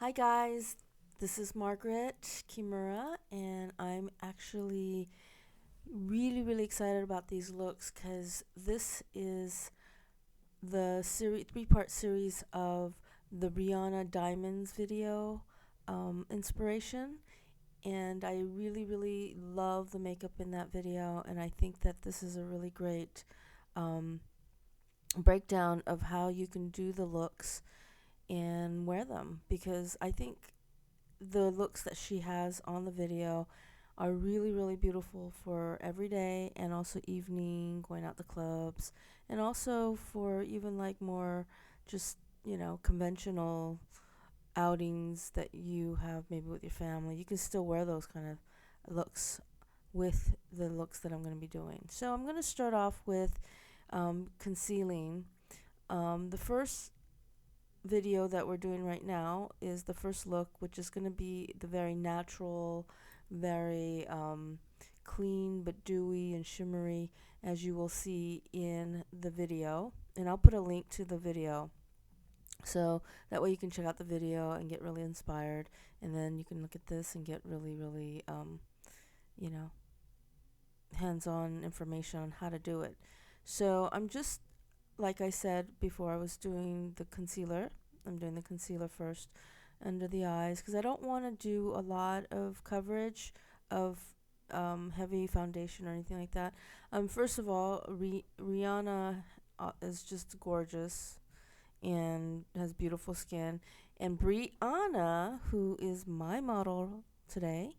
Hi guys, this is Margaret Kimura, and I'm actually really excited about these looks because this is the three-part series of the Rihanna Diamonds video inspiration, and I really love the makeup in that video, and I think that this is a really great um, breakdown of how you can do the looks and wear them because I think the looks that she has on the video are really beautiful for every day and also evening, going out the clubs, and also for even like more just, conventional outings that you have maybe with your family. You can still wear those kind of looks with the looks that I'm going to be doing. So I'm going to start off with concealing. The first video that we're doing right now is the first look, which is going to be the very natural, very clean but dewy and shimmery, as you will see in the video. And I'll put a link to the video so that way you can check out the video and get really inspired, and then you can look at this and get really you know hands-on information on how to do it. So I'm just, like I said before, I was doing the concealer. I'm doing the concealer first under the eyes because I don't want to do a lot of coverage of heavy foundation or anything like that. First of all, Rihanna is just gorgeous and has beautiful skin. And Brianna, who is my model today,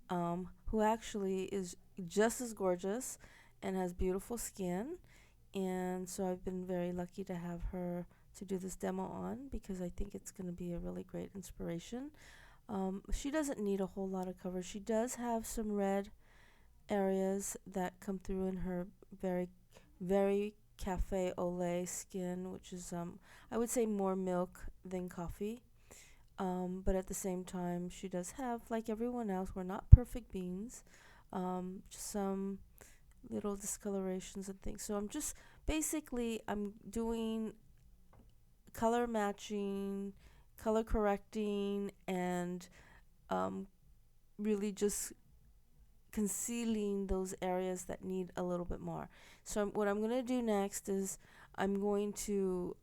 who actually is just as gorgeous and has beautiful skin, and so I've been very lucky to have her to do this demo on because I think it's going to be a really great inspiration. She doesn't need a whole lot of coverage. She does have some red areas that come through in her very cafe au lait skin, which is I would say more milk than coffee. But at the same time, she does have, like everyone else, we're not perfect beings. Just some little discolorations and things. So I'm doing color matching, color correcting, and um, really just concealing those areas that need a little bit more. So what I'm going to do next is I'm going to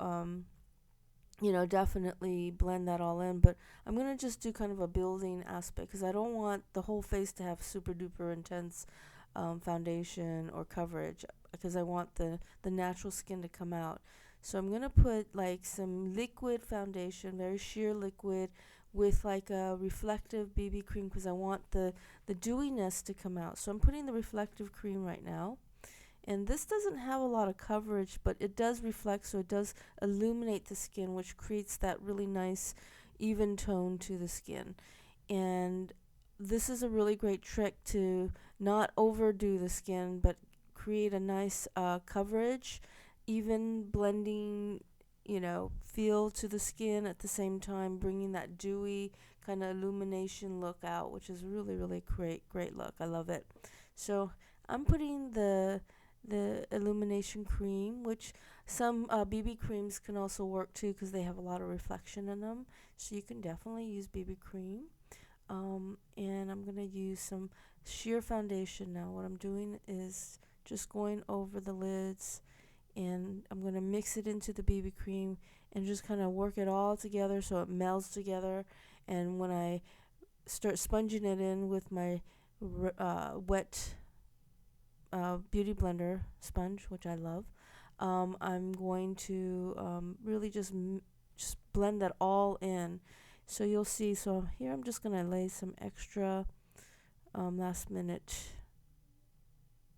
definitely blend that all in, but I'm going to just do kind of a building aspect because I don't want the whole face to have super duper intense foundation or coverage because I want the natural skin to come out. So I'm going to put like some liquid foundation, very sheer liquid, with like a reflective BB cream because I want the dewiness to come out. So I'm putting the reflective cream right now. And this doesn't have a lot of coverage, but it does reflect, so it does illuminate the skin, which creates that really nice even tone to the skin. And this is a really great trick to not overdo the skin, but create a nice coverage, even blending, feel to the skin at the same time, bringing that dewy kind of illumination look out, which is really great look. I love it. So I'm putting the illumination cream, which some BB creams can also work too because they have a lot of reflection in them. So you can definitely use BB cream. And I'm going to use some sheer foundation now. What I'm doing is just going over the lids, and I'm going to mix it into the BB cream and just kind of work it all together so it melds together. And when I start sponging it in with my wet beauty blender sponge, which I love, I'm going to really just blend that all in. So you'll see. So here I'm just gonna lay some extra last minute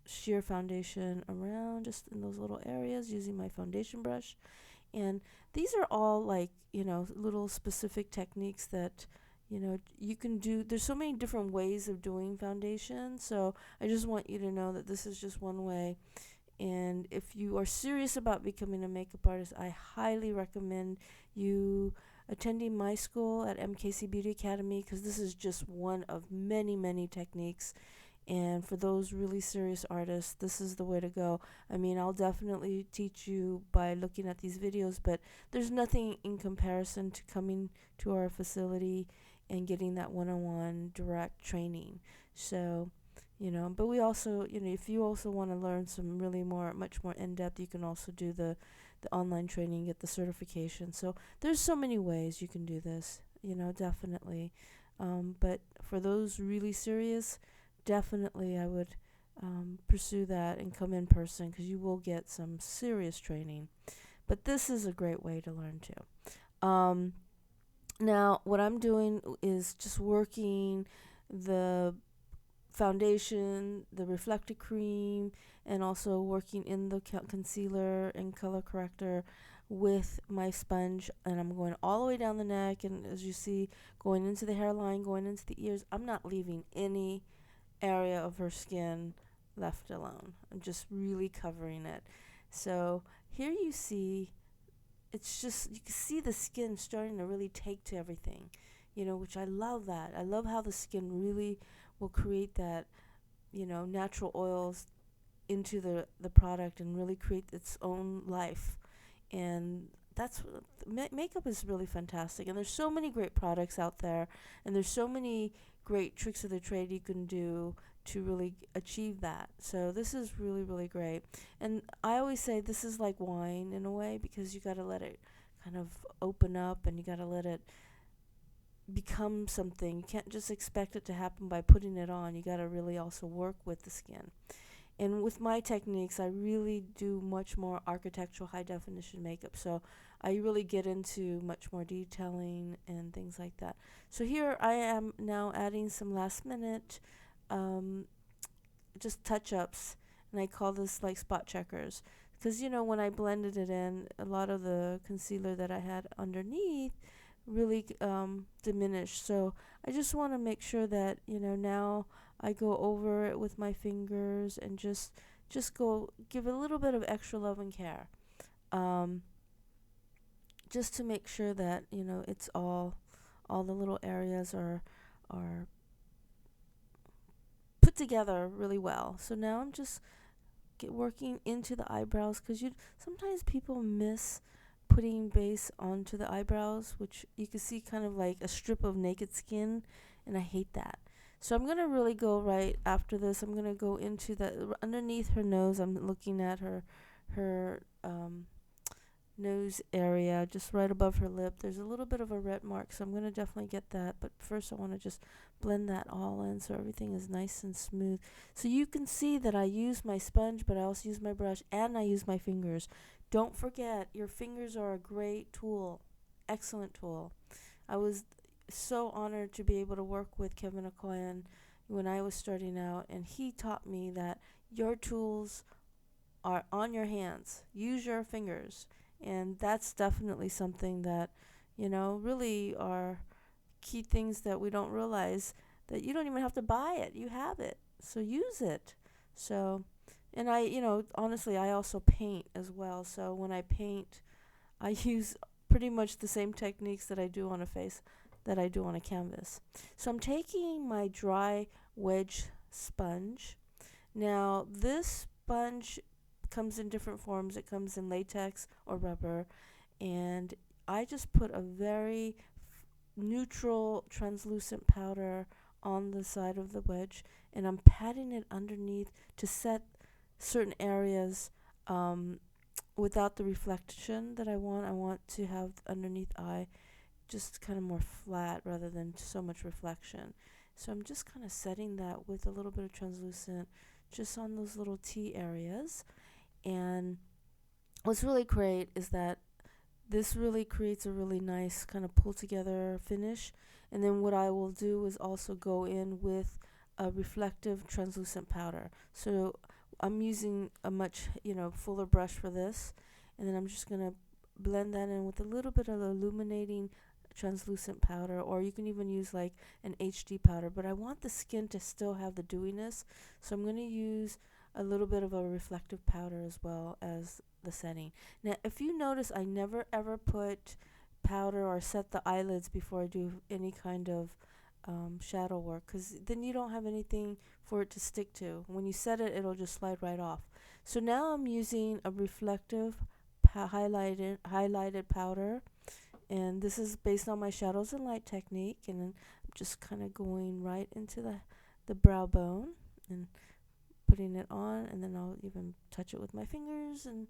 sheer foundation around just in those little areas using my foundation brush. And these are all like, little specific techniques that, you can do. There's so many different ways of doing foundation. So I just want you to know that this is just one way. And if you are serious about becoming a makeup artist, I highly recommend you attending my school at MKC Beauty Academy because this is just one of many techniques. And for those really serious artists, this is the way to go. I mean, I'll definitely teach you by looking at these videos, but there's nothing in comparison to coming to our facility and getting that one-on-one direct training. So, but we also, if you also want to learn some really much more in-depth, you can also do the online training, get the certification. So there's so many ways you can do this, definitely. But for those really serious, definitely I would pursue that and come in person, because you will get some serious training. But this is a great way to learn too. Now, what I'm doing is just working the foundation, the reflective cream, and also working in the concealer and color corrector with my sponge. And I'm going all the way down the neck, and as you see, going into the hairline, going into the ears. I'm not leaving any area of her skin left alone. I'm just really covering it. So here you see, it's just, you can see the skin starting to really take to everything, which I love that. I love how the skin really will create that, natural oils into the product and really create its own life. And that's makeup is really fantastic. And there's so many great products out there, and there's so many great tricks of the trade you can do to really achieve that. So this is really, really great. And I always say this is like wine in a way, because you got to let it kind of open up, and you got to let it become something. You can't just expect it to happen by putting it on. You got to really also work with the skin. And with my techniques, I really do much more architectural high definition makeup. So I really get into much more detailing and things like that. So here I am now adding some last minute just touch-ups, and I call this like spot checkers, because when I blended it in, a lot of the concealer that I had underneath really diminished. So I just want to make sure that now I go over it with my fingers and just go give a little bit of extra love and care, just to make sure that it's all the little areas are put together really well. So now I'm just working into the eyebrows, because sometimes people miss putting base onto the eyebrows, which you can see kind of like a strip of naked skin, and I hate that. So I'm going to really go right after this. I'm going to go into the underneath her nose. I'm looking at her nose area, just right above her lip. There's a little bit of a red mark, so I'm going to definitely get that. But first I want to just blend that all in so everything is nice and smooth. So you can see that I use my sponge, but I also use my brush, and I use my fingers. Don't forget, your fingers are a great tool, excellent tool. I was so honored to be able to work with Kevin Okoyan when I was starting out, and he taught me that your tools are on your hands. Use your fingers. And that's definitely something that, really are key things that we don't realize, that you don't even have to buy it. You have it. So use it. So, and honestly, I also paint as well. So when I paint, I use pretty much the same techniques that I do on a face that I do on a canvas. So I'm taking my dry wedge sponge. Now, this sponge comes in different forms. It comes in latex or rubber, and I just put a very neutral translucent powder on the side of the wedge, and I'm patting it underneath to set certain areas without the reflection that I want. I want to have underneath eye just kind of more flat rather than so much reflection. So I'm just kind of setting that with a little bit of translucent just on those little T areas. And what's really great is that this really creates a really nice kind of pull together finish. And then what I will do is also go in with a reflective translucent powder. So I'm using a much fuller brush for this, and then I'm just going to blend that in with a little bit of illuminating translucent powder, or you can even use like an HD powder, but I want the skin to still have the dewiness, so I'm going to use a little bit of a reflective powder as well as the setting. Now if you notice, I never ever put powder or set the eyelids before I do any kind of shadow work, because then you don't have anything for it to stick to. When you set it, it'll just slide right off. So now I'm using a reflective highlighted powder, and this is based on my shadows and light technique, and then I'm just kind of going right into the brow bone and putting it on, and then I'll even touch it with my fingers and